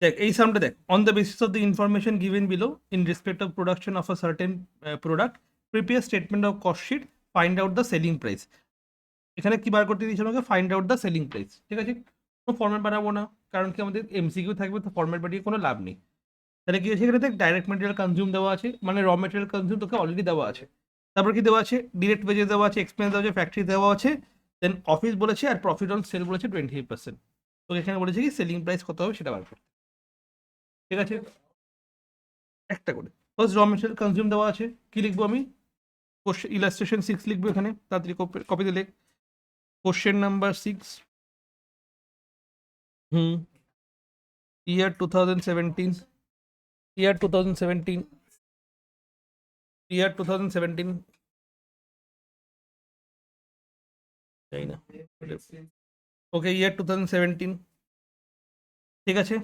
দেখ এই সামটা দেখ, on the basis of the information given below in respect of production of a certain product, prepare statement of cost sheet, find out the selling price. এখানে কি বার করতে দিয়েছে আমাকে? Find out the selling price. ঠিক আছে, কোনো format বানাবো না, কারণ কি আমাদের এমসিকিউ থাকবে, তো ফর্ম্যাট বানিয়ে কোনো লাভ নেই। তাহলে কি আছে এখানে দেখ, ডাইরেক্ট মেটেরিয়াল কনজিউম দেওয়া আছে, মানে র মেটেরিয়াল কনজিউম তোকে অলরেডি দেওয়া আছে। তারপর কি দেওয়া আছে? ডিরেক্ট ওয়েজেস দেওয়া আছে, এক্সপেন্স দেওয়া আছে, ফ্যাক্টরি দেওয়া আছে, দেন অফিস বলেছে, আর প্রফিট অন সেল বলেছে 28%। তো এখানে বলেছে কি সেলিং প্রাইস কত হবে সেটা বার করতে। ঠিক আছে, একটা করে ফার্স্ট র মেটেরিয়াল কনজিউম দেওয়া আছে, কি লিখবো আমি? কোশ্চেন ইলাস্ট্রেশন 6 লিখবো এখানে, তাড়াতাড়ি কপি দিলে। কোশ্চেন নাম্বার 6, হুম, ইয়ার 2017, ইয়ার 2017, ইয়ার 2017, তাই না? ওকে, ইয়ার 2017। ঠিক আছে,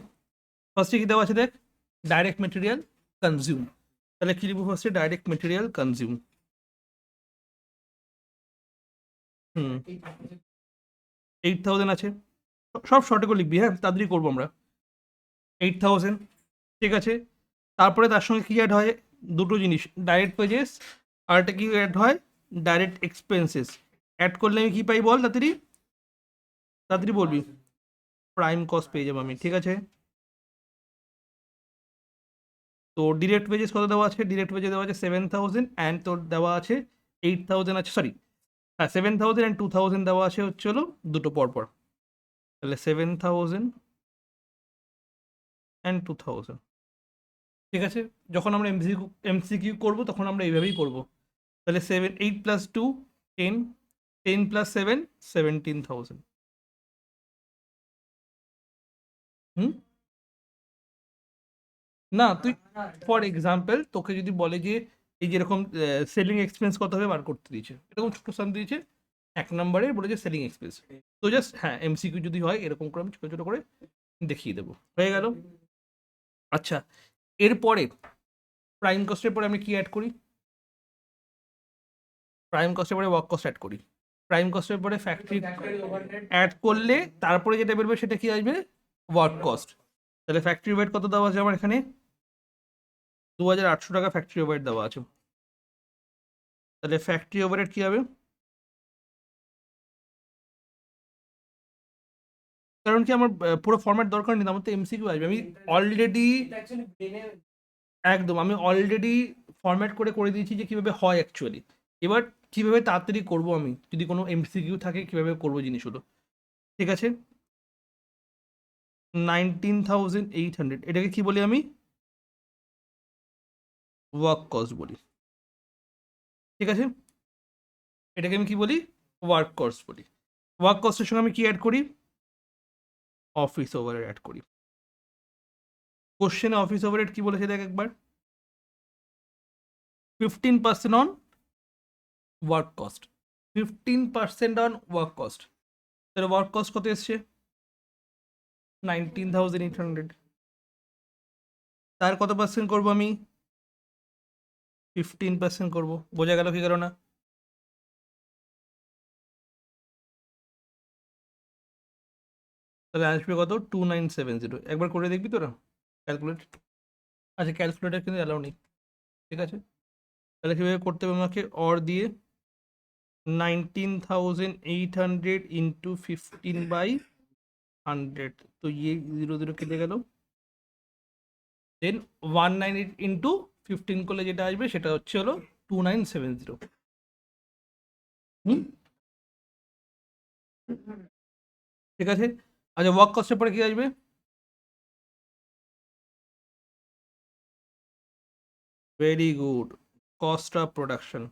ফার্স্টে কি দেওয়া আছে দেখ, ডাইরেক্ট মেটেরিয়াল কনজিউম। তাহলে কি লিখবো ফার্স্টে? Direct material consume. হুম, 8000 আছে, সব শর্টে করে লিখবি, হ্যাঁ তাড়াতাড়ি করবো আমরা। 8000, ঠিক আছে। তারপরে তার সঙ্গে কি অ্যাড হয়? দুটো জিনিস, ডাইরেক্ট ওয়েজেস, আর একটা কি অ্যাড হয়? Direct expenses. অ্যাড করলে আমি কি পাই বল তাড়াতাড়ি, তাড়াতাড়ি বলবি। প্রাইম কস্ট পেয়ে যাবো আমি, ঠিক আছে। তো ডিরেক্ট ওয়েজেস কত দেওয়া আছে? ডিরেক্ট ওয়েজে দেওয়া আছে 7000, অ্যান্ড তোর দেওয়া আছে 8000 আছে, সরি হ্যাঁ 7000 অ্যান্ড 2000 দেওয়া আছে হচ্ছে হলো দুটো পরপর। তাহলে 7000 অ্যান্ড 2000। ঠিক আছে, যখন আমরা এমসিকিউ করবো তখন আমরা এইভাবেই করবো। তাহলে 8 + 2 10, 10 + 7 17,000। হুম, না তুই ফর এক্সাম্পল তোকে যদি বলে যে এই যেরকম সেলিং এক্সপেন্স কত হবে বার করতে দিয়েছে, এরকম ছোট সাম দিয়েছে, 1 নম্বরে বলেছে সেলিং এক্সপেন্স। তো জাস্ট হ্যাঁ এমসিকিউ যদি হয় এরকম করে আমি ছোট ছোট করে দেখিয়ে দেবো, হয়ে গেল। আচ্ছা, এরপরে প্রাইম কস্টের পরে আমি কি অ্যাড করি? প্রাইম কস্টের পরে ওয়ার্ক কস্ট অ্যাড করি। প্রাইম কস্টের পরে ফ্যাক্টরি অ্যাড করলে তারপরে যেটা বেরোবে সেটা কি আসবে? Work cost. তাহলে ফ্যাক্টরি ওয়েট কত দেওয়া আছে আমার এখানে? 2800 টাকা ফ্যাক্টরি ওভারহেড দেওয়া আছে। তাহলে ফ্যাক্টরি ওভারহেড কি হবে? কারণ কি আমার পুরো ফরম্যাট দরকার নেই, আমার তো এমসিকিউ আসবে, আমি অলরেডি, একদম আমি অলরেডি ফরম্যাট করে করে দিয়েছি যে কিভাবে হয় অ্যাকচুয়ালি। এবার কিভাবে তাড়াতাড়ি করব আমি, যদি কোনো এমসিকিউ থাকে কিভাবে করবো জিনিসগুলো। ঠিক আছে, 19,800 এটাকে কি বলি আমি? ওয়ার্ক কস্ট বলি। ঠিক আছে, এটাকে আমি কি বলি? ওয়ার্ক কস্ট বলি। ওয়ার্ক কস্টের সঙ্গে আমি কি অ্যাড করি? অফিস ওভারহেড অ্যাড করি। কোশ্চেনে অফিস ওভারহেড কি বলেছে দেখ একবার? 15% on work cost, 15% on work cost. তাহলে ওয়ার্ক কস্ট কত এসছে? 19,800। তার কত পার্সেন্ট করবো আমি? 15% করবো। বোঝা গেল কি গেল না? তাহলে আসবে কত? 2970। একবার করে দেখবি তোরা ক্যালকুলেট? আচ্ছা, ক্যালকুলেটার কিন্তু অ্যালাউ নেই। ঠিক আছে, তাহলে কীভাবে করতে হবে আমাকে? অর দিয়ে 19,800 ইন্টু 15/100, তো ইয়ে 0 0 কেটে গেল। দেন 198 ইন্টু 15 করলে যেটা আসবে সেটা হচ্ছে হলো 2970। হুম, ঠিক আছে। আচ্ছা, ওয়ার্ক কস্টের পরে কি আসবে? Very good, cost of production.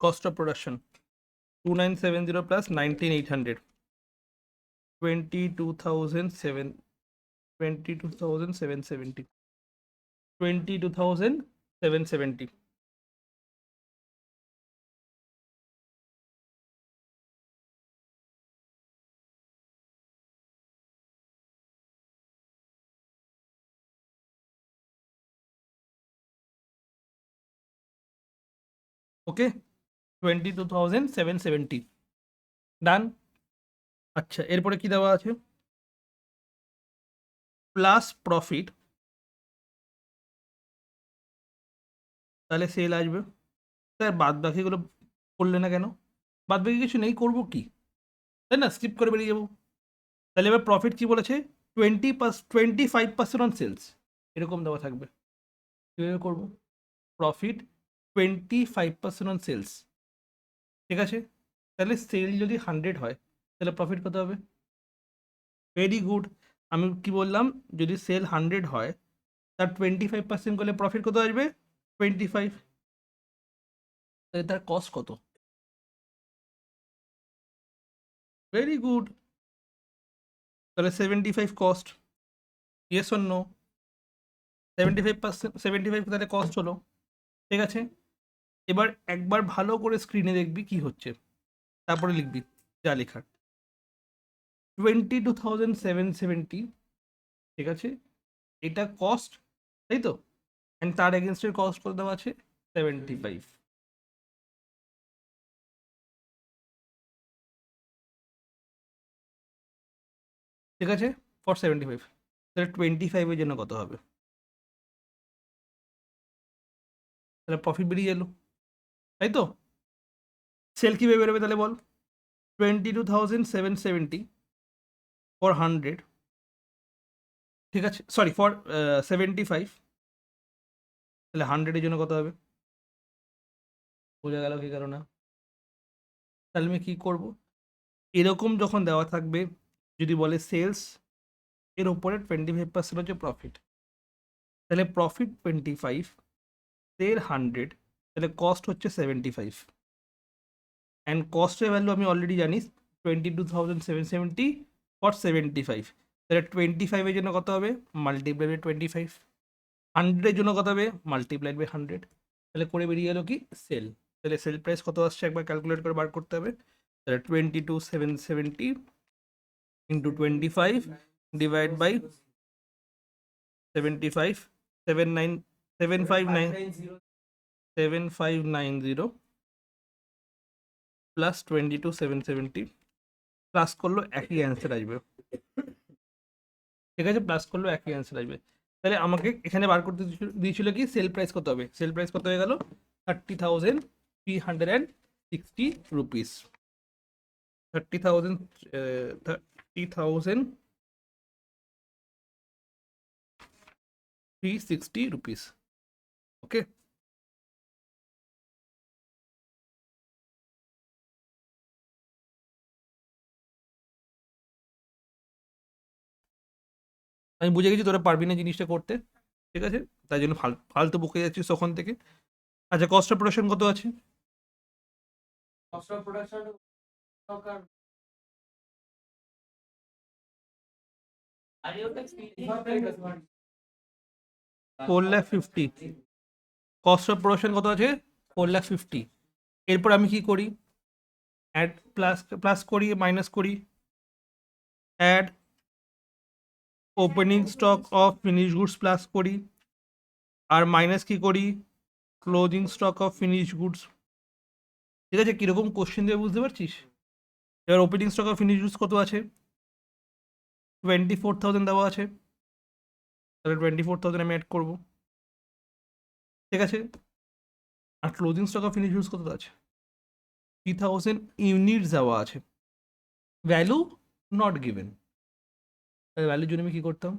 Cost of production 2970 plus 19,800, 22,007, 22,770, 22,770। ওকে, 22,770। ডান। আচ্ছা, এরপরে কি দেওয়া আছে? প্লাস প্রফিট, তাহলে সেল আসবে। স্যার বাদ বাকিগুলো করলে না কেন? বাদ বাকি কিছু নেই, করবো কি? তাই না, স্কিপ করে বেরিয়ে যাবো। তাহলে এবার প্রফিট কি বলেছে? 25% অন সেলস, এরকম দেওয়া থাকবে। কীভাবে করবো? প্রফিট 25% অন সেলস, ঠিক আছে। তাহলে সেল যদি 100 হয় তাহলে প্রফিট কত হবে? Very good. আমি কি বললাম? যদি সেল 100 হয় তার 25% করলে প্রফিট কত আসবে? 25। তাহলে তার কস্ট কত? Very good. তাহলে 75 কস্ট। Yes or no? 75%, 75 তাহলে কস্ট হলো, ঠিক আছে। এবার একবার ভালো করে স্ক্রিনে দেখবি কি হচ্ছে, তারপরে লিখবি যা লেখার। 22,770, ঠিক আছে, এটা কস্ট, তাই তো। অ্যান্ড তার এগেনস্টের কস্ট কত দেওয়া আছে? 75, ঠিক আছে, ফর 75। তাহলে 25-এর জন্য কত হবে? তাহলে প্রফিট বেরিয়ে এলো, তাই তো। সেল কীভাবে বেরোবে তাহলে বল? 22,770 ফর 100, ঠিক আছে, সরি ফর 75, তাহলে 100-এর জন্য কত হবে? বোঝা গেল কি কারণে? তাহলে আমি কী করবো? এরকম যখন দেওয়া থাকবে, যদি বলে সেলস এর উপরে 25% হচ্ছে প্রফিট, তাহলে প্রফিট 25, সেল 100, তাহলে কস্ট হচ্ছে 75। অ্যান্ড কস্টের ভ্যালু আমি অলরেডি জানি, 22,770 ফর 75। তাহলে 25-এর জন্য কত হবে? Multiply by 25। 100-এর জন্য কত হবে? Multiplied by 100। তাহলে করে বেরিয়ে গেল কি? সেল। তাহলে সেল প্রাইস কত আসছে একবার ক্যালকুলেট করে বার করতে হবে। তাহলে 22,770 into 25 divide by 75, 7590 plus 22,770, plus করলো একই অ্যান্সার আসবে, ঠিক আছে, প্লাস করলো একই অ্যান্সার আসবে। তাহলে আমাকে এখানে বার করতে দিয়েছিল কি সেল প্রাইস কত হবে? সেল প্রাইস কত হয়ে গেল? 30,360 রুপিস। 30,360 রুপিস, ওকে। আমি বুঝে গেছি তোরা পারবি না জিনিসটা করতে, ঠিক আছে, তাই জন্য ফালতু বকে যাচ্ছিস তখন থেকে। আচ্ছা, কস্ট অফ প্রোডাকশন কত আছে? Cost of production 450। Cost of production কত আছে? 450। এরপর আমি কি করি? অ্যাড, প্লাস প্লাস করি, মাইনাস করি, add opening stock of finish goods plus করি, আর মাইনাস কি করি? Closing stock of finish goods, ঠিক আছে। কীরকম কোশ্চেন দেবে বুঝতে পারছিস? এবার opening stock of finish goods কত আছে? 24,000 দেওয়া আছে, তাহলে 24,000 আমি অ্যাড করবো, ঠিক আছে। আর closing stock of finish goods কত আছে? 3,000 ইউনিটস দেওয়া আছে, ভ্যালু নট গিভেন। তাহলে ভ্যালুর জন্য আমি কী করতাম?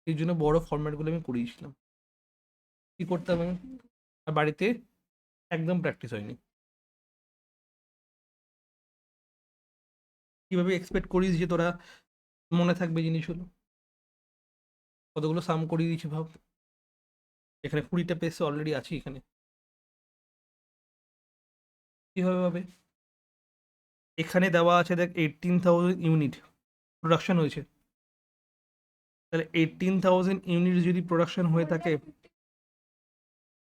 এই জন্য বড় ফরম্যাটগুলো আমি করিয়েছিলাম। কী করতাম আমি? আর বাড়িতে একদম প্র্যাকটিস হয়নি। কীভাবে এক্সপেক্ট করিস যে তোরা মনে থাকবে জিনিসগুলো? কতগুলো সাম করিয়ে দিয়েছি ভাব। এখানে 20টা পেজ অলরেডি আছে এখানে, কীভাবে হবে? এখানে দেওয়া আছে দেখ 18,000 ইউনিট প্রোডাকশন হয়েছে, তাহলে 18,000 ইউনিট যদি প্রোডাকশন হয়ে থাকে,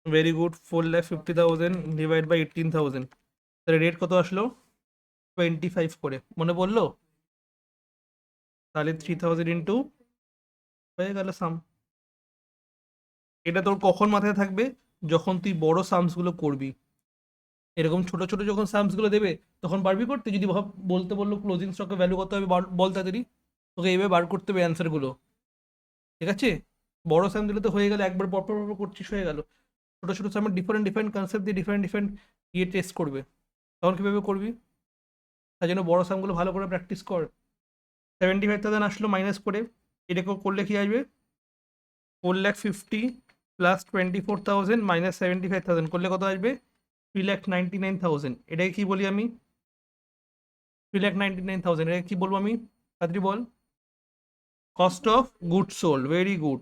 ভেরি গুড, 4,50,000 ডিভাইড বাই 18,000, তাহলে রেট কত আসলো? 25 করে, মনে পড়লো? তাহলে 3,000 ইন্টু, হয়ে গেল সাম। এটা তোর কখন মাথায় থাকবে? যখন তুই বড় সামসগুলো করবি, এরকম ছোট ছোট যখন সামসগুলো দেবে তখন পারবি করতে? যদি বলতে বললো ক্লোজিং স্টকের ভ্যালু কত হবে বল তাড়াতাড়ি, তোকে এইভাবে বার করতে হবে অ্যান্সারগুলো, ঠিক আছে? বড় সাম দিলে তো হয়ে গেল, একবার পরপর পরপর করছিস হয়ে গেল। ছোট ছোট সামের ডিফারেন্ট ডিফারেন্ট কনসেপ্ট দিয়ে ডিফারেন্ট ডিফারেন্ট ইয়ে টেস্ট করবে, তখন কীভাবে করবি? তাই জন্য বড় সামগুলো ভালো করে প্র্যাকটিস কর। 75,000 আসলো মাইনাস করে, এটাকে করলে কি আসবে? 4,50,000 প্লাস 24,000 মাইনাস 75,000 করলে কত আসবে? 3,99,000। এটাকে কি বলি আমি? 3,99,000 এটাকে কি বলবো আমি? তাড়াতাড়ি বল। Cost of good sold, very good.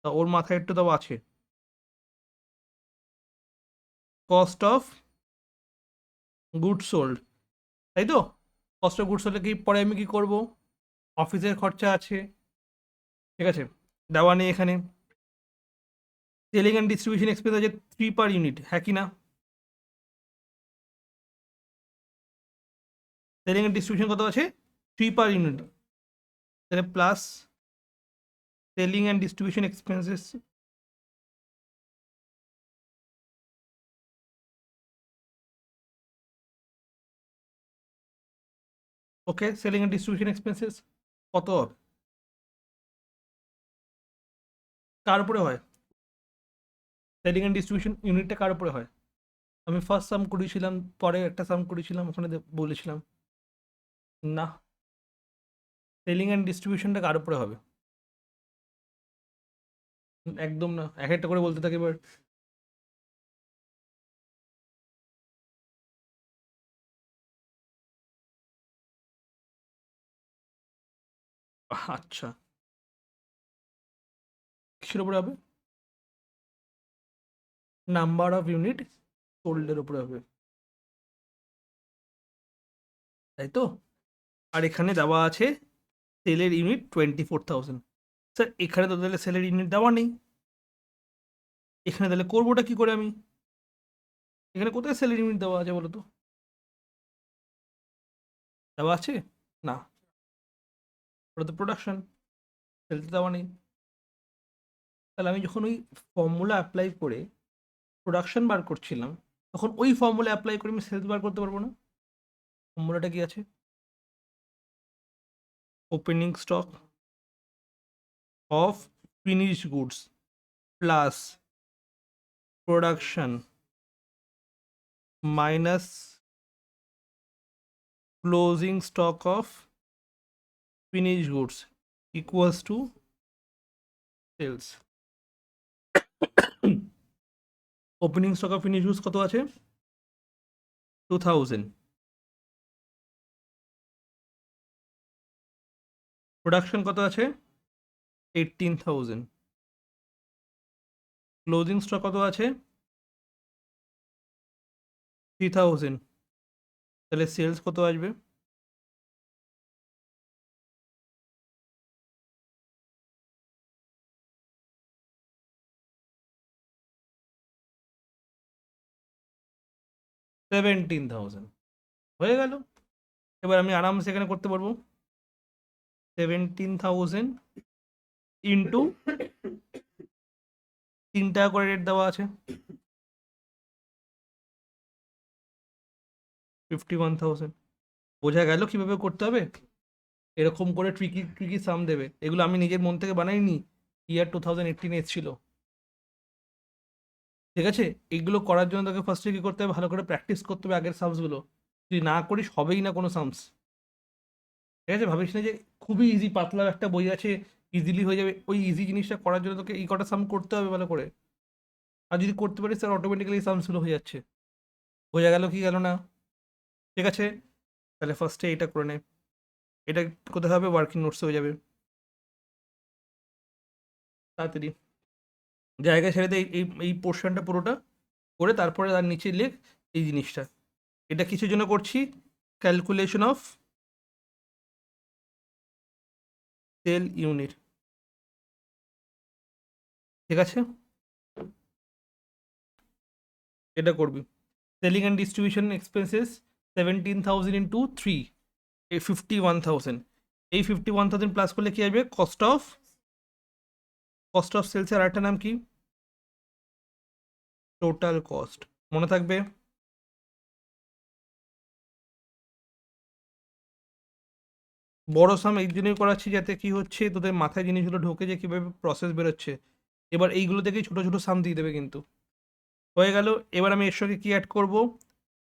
তা ওর মাথায় একটু তাও আছে, কস্ট অফ গুড সোল্ড, তাই তো? কস্ট অফ গুড সোল্ডে কি পরে আমি কি করব? অফিসের খরচা আছে, ঠিক আছে, দেওয়া নেই এখানে। সেলিং অ্যান্ড ডিস্ট্রিবিউশন এক্সপেন্স আছে 3 পার ইউনিট, হ্যাঁ কি না? সেলিং অ্যান্ড ডিস্ট্রিবিউশন কত আছে? 3 পার ইউনিট, তাহলে plus selling and distribution expenses, okay, selling and distribution expenses কত হবে? কার উপরে হয়? সেলিং অ্যান্ড ডিস্ট্রিবিউশন ইউনিটটা কার উপরে হয়? আমি ফার্স্ট সাম করেছিলাম, পরে একটা সাম করেছিলাম, ওখানে বলেছিলাম না, সেলিং অ্যান্ড ডিস্ট্রিবিউশনটা কার উপরে হবে? একদম না, এক একটা করে বলতে থাকে এবার। আচ্ছা, কিসের উপরে হবে? নাম্বার অফ ইউনিট সোল্ডের উপরে হবে, তাই তো? আর এখানে দেওয়া আছে সেলের ইউনিট 24,000। স্যার এখানে তো তাহলে সেলের ইউনিট দেওয়া নেই, এখানে তাহলে করবোটা কি করে আমি? এখানে কোথায় সেলের ইউনিট দেওয়া আছে বলো তো? দেওয়া আছে? না, ওটা তো প্রোডাকশন, সেল তো দেওয়া নেই। তাহলে আমি যখন ওই ফর্মুলা অ্যাপ্লাই করে প্রোডাকশন বার করছিলাম, তখন ওই ফর্মুলা অ্যাপ্লাই করে আমি সেলস বার করতে পারবো না? ফর্মুলাটা কি আছে? Opening stock of finished goods plus production minus closing stock of finished goods equals to sales. Opening stock of finished goods কত আছে? 2,000। প্রোডাকশন কত আছে? 18,000। ক্লোজিং স্টক কত আছে? 3,000। তাহলে সেলস কত আসবে? $17,000 হয়ে গেল। এবার আমি আরামসে এখানে করতে পারবো 17,000 ইন্টু 3 টাকা করে রেট দেওয়া আছে, 51,000। বোঝা গেল কিভাবে করতে হবে? এরকম করে ট্রিকি ট্রিকি সাম দেবে, এগুলো আমি নিজের মন থেকে বানাইনি, ইয়ার 2018 এসেছিল, ঠিক আছে? এগুলো করার জন্য তোকে ফার্স্টে কি করতে হবে? ভালো করে প্র্যাকটিস করতে হবে আগের সামসগুলো, যদি না করিস হবেই না কোনো সামস, ঠিক আছে? ভাবিস না যে খুবই ইজি, পাতলা একটা বই আছে ইজিলি হয়ে যাবে, ওই ইজি জিনিসটা করার জন্য তোকে এই কটা সাম করতে হবে ভালো করে। আর যদি করতে পারিস তাহলে অটোমেটিক্যালি সামসগুলো হয়ে যাচ্ছে। বোঝা গেল কি গেল না? ঠিক আছে, তাহলে ফার্স্টে এটা করে নে। এটা কোথায় হবে? ওয়ার্কিং নোটস হয়ে যাবে তাড়াতাড়ি, জায়গায় ছেড়ে দে এই এই পোর্শনটা পুরোটা করে, তারপরে তার নিচে লেখ এই জিনিসটা। এটা কিসের জন্য করছি? ক্যালকুলেশন অফ সেল ইউনিট, ঠিক আছে? এটা করবি। Selling and distribution expenses 17,000 into 3, এই 51,000। এই 51,000 প্লাস করলে কি আসবে? কস্ট অফ সেলসের আরেকটা নাম কি? টোটাল কস্ট, মনে থাকবে? বড় সাম এই জন্যই করাচ্ছি যাতে কি হচ্ছে তোদের মাথায় জিনিসগুলো ঢোকে যে কীভাবে প্রসেস বেরোচ্ছে। এবার এইগুলো থেকেই ছোটো ছোটো সাম দিয়ে দেবে কিন্তু। হয়ে গেল। এবার আমি এর সঙ্গে কী অ্যাড করব?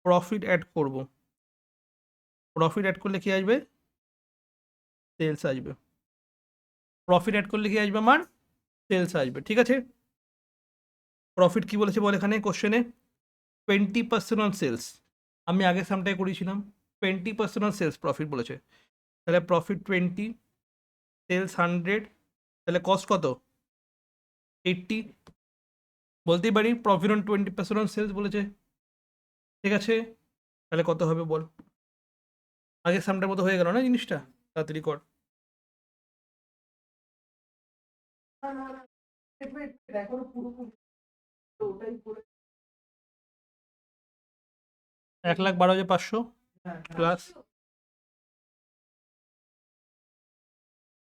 প্রফিট অ্যাড করব। প্রফিট অ্যাড করলে কী আসবে? সেলস আসবে। প্রফিট অ্যাড করলে কী আসবে আমার? সেলস আসবে। ঠিক আছে। প্রফিট কী বলেছে বল এখানে কোশ্চেনে? 20% অন সেলস। আমি আগের সামটাই করেছিলাম। 20% অন সেলস প্রফিট বলেছে। তাহলে প্রফিট 20, সেলস 100, তাহলে কস্ট কত? 80। বলতেই পারি প্রফিট অন 20% অন সেলস বলেছে। ঠিক আছে। তাহলে কত হবে বল? আগের সামটার মতো হয়ে গেল না জিনিসটা? তাড়াতাড়ি কর। 1,12,500 প্লাস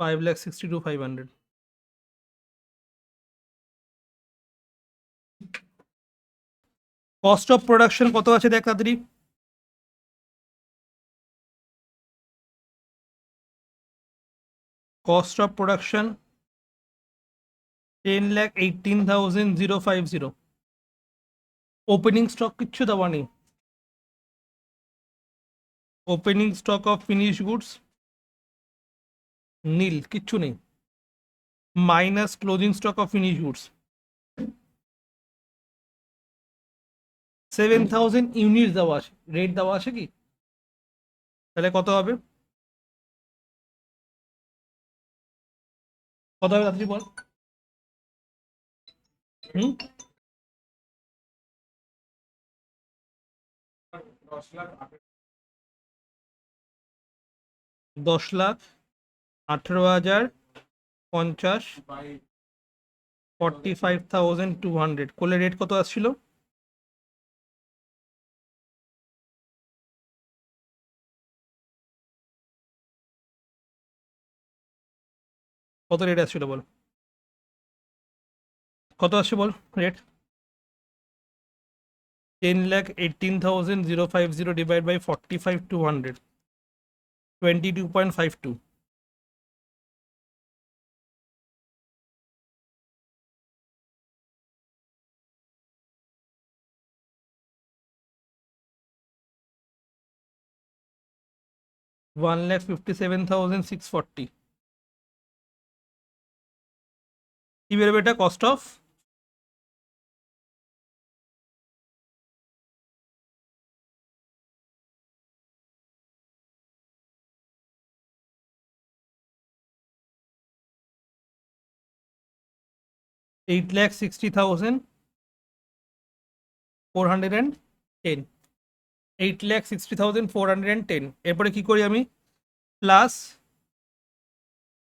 5,62,500। কস্ট অফ প্রোডাকশন কত আছে দেখ তাড়াতাড়ি। Cost of production 10,18,050। Opening stock কিচ্ছু দেওয়া নেই। Opening stock of finish goods nil, কিচ্ছু নেই। Minus closing stock of finish goods 7,000 unit দেওয়া আছে। রেট দেওয়া আছে কি? তাহলে কত হবে? কত হবে তাড়াতাড়ি বল। হুম 10,18,050 45,200 করলে রেট কত আসছিল? কত রেট আসছিল বল? কত আসছে বল রেট? 10,18,050 divide by 45,200, 22.52। 1,57,640। কি বেরোবে এটা? Cost of 8,60,410। 8,60,410। এরপরে কি করি আমি? প্লাস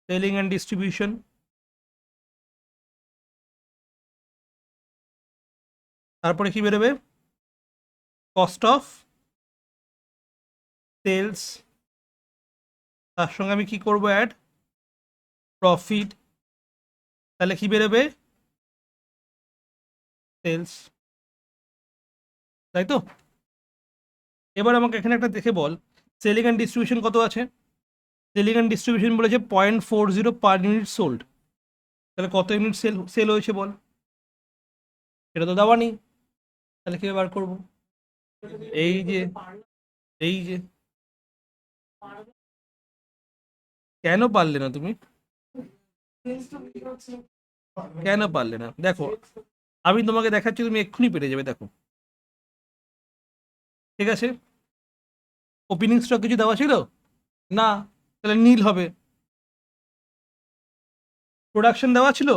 সেলিং অ্যান্ড ডিস্ট্রিবিউশন, তারপরে কি বেরোবে? কস্ট অফ সেলস, তার সঙ্গে আমি কি করব? Add profit. তাহলে কি বেরোবে? সেলস। তাই তো? এবার আমাকে এখানে একটা দেখে বল, সেলিং অ্যান্ড ডিস্ট্রিবিউশন কত আছে? সেলিং অ্যান্ড ডিস্ট্রিবিউশন বলেছে 0.40 পার ইউনিট সোল্ড। তাহলে কত ইউনিট সেল হয়েছে বল? সেটা তো দেওয়া নেই। তাহলে কীভাবে বার করবো? এই যে এই যে কেন পারলে না তুমি? কেন পারলে না? দেখো আমি তোমাকে দেখাচ্ছি, তুমি এক্ষুনি পেরে যাবে। দেখো ঠিক আছে। ওপেনিং স্টক কিছু দেওয়া ছিল না, তাহলে নীল হবে। প্রোডাকশন দেওয়া ছিল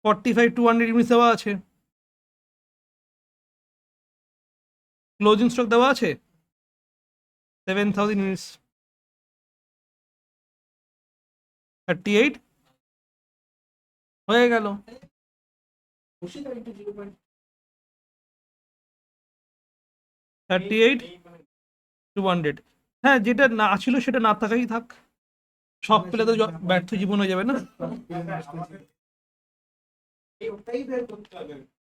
45,200 ইউনিট দেওয়া আছে। ক্লোজিং স্টক দেওয়া আছে 7,000 ইউনিটস। 38 হয়ে গেল। 38,200। হ্যাঁ, যেটা না ছিল সেটা না থাকাই থাক। সব পেলে তো ব্যর্থ জীবন হয়ে যাবে না।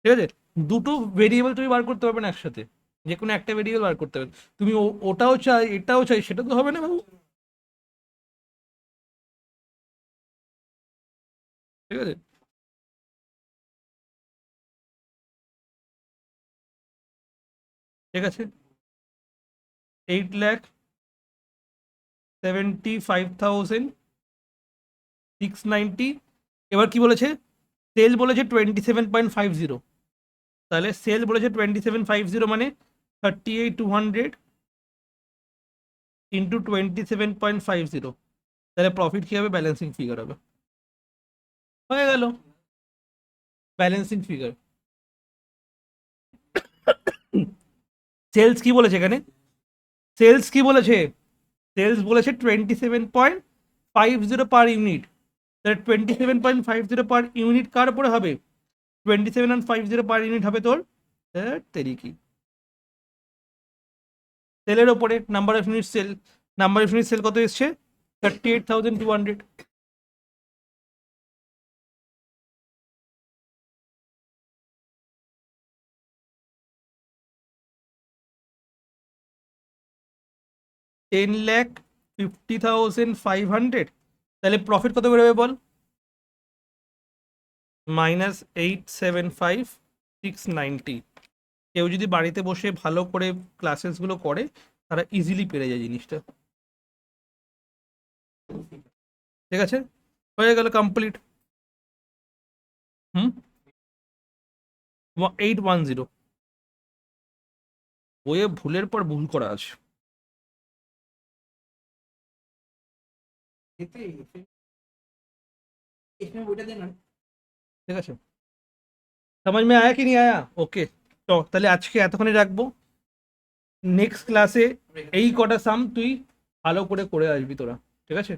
ঠিক আছে। দুটো ভেরিয়েবল তুমি বার করতে পারবে না একসাথে। যে কোনো একটা ভেরিয়েবল বার করতে হবে। তুমি ওটাও চাই এটাও চাই, সেটা তো হবে না বাবু। ঠিক আছে, 8,75,690। এবার কি বলেছে, সেল বলেছে 27.50, তাহলে সেল বলেছে 2750 মানে 38,200 ইন্টু 27.50, তাহলে প্রফিট কি হবে, ব্যালেন্সিং ফিগার হবে, হয়ে গেল ব্যালেন্সিং ফিগার। সেলস কি বলেছে এখানে, সেলস কি বলেছে, সেলস বলেছে 27.50 পার ইউনিট, তাহলে 27.50 পার ইউনিট কার উপরে হবে, 27.50 পার ইউনিট হবে তোর তেরিকি সেলের ওপরে। Number of unit sale, number of unit sale কত এসছে, 38,200। 10,50,500, তাহলে প্রফিট কত বেরোবে বল, -875,690। কেউ যদি বাড়িতে বসে ভালো করে ক্লাসেসগুলো করে তারা ইজিলি পেরে যায় জিনিসটা। ঠিক আছে, হয়ে গেল কমপ্লিট। হুম, 810, বইয়ে ভুলের পর ভুল করা আছে। ঠিক আছে, समझ में आया कि नहीं आया, ওকে। তো তাহলে আজকে এতক্ষণে রাখবো, নেক্সট ক্লাসে এই কটা সাম তুই ভালো করে আসবি তোরা, ঠিক আছে।